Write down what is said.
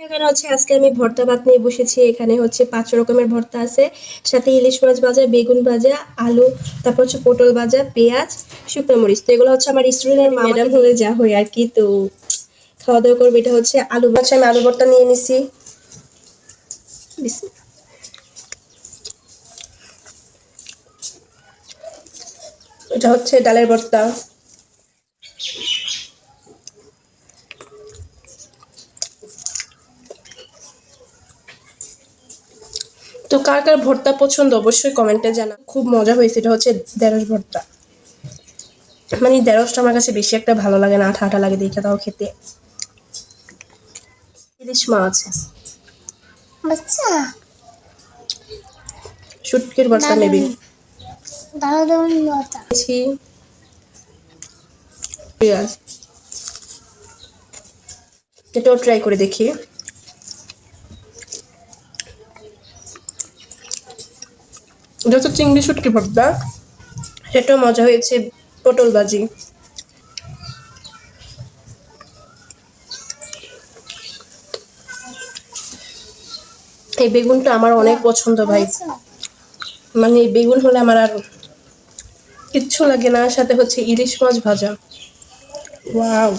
এখানে হচ্ছে আজকে আমি ভর্তা ভাত নিয়ে বসেছি। এখানে হচ্ছে 5 রকমের ভর্তা আছে, সাথে ইলিশ মাছ ভাজা, বেগুন ভাজা, আলু, তারপর হচ্ছে পটল ভাজা, পেঁয়াজ, শুকনো মরিচ। তো এগুলো হচ্ছে আমার স্টুডেন্ট ম্যাডাম হলে যা হয় আর কি। তো খাওয়া দাওয়া করবো। এটা হচ্ছে আলু ভাজা, আমি আলু ভর্তা নিয়ে নিছি। এটা হচ্ছে ডালের ভর্তা। তো কার কার ভর্তা পছন্দ অবশ্যই কমেন্টে জানা। খুব মজা হয়েছে। এটা হচ্ছে ঢেঁড়স ভর্তা। মানে ঢেঁড়সটা আমার কাছে বেশি একটা ভালো লাগে না, আঠা আঠা লাগে দেখে তাও খেতে। ইলিশ মাছ, বাচ্চা শুটকির ভর্তা মেবি। দারুণ মজা। পেঁয়াজ, এটাও ট্রাই করে দেখি। এটা হচ্ছে চিংড়ি শুটকি ভর্তা, সেটাও মজা হয়েছে। পটল ভাজি, এই বেগুনটা আমার অনেক পছন্দ ভাই। মানে এই বেগুন হলে আমার আর কিচ্ছু লাগে না। সাথে হচ্ছে ইলিশ মাছ ভাজা। ওয়াও।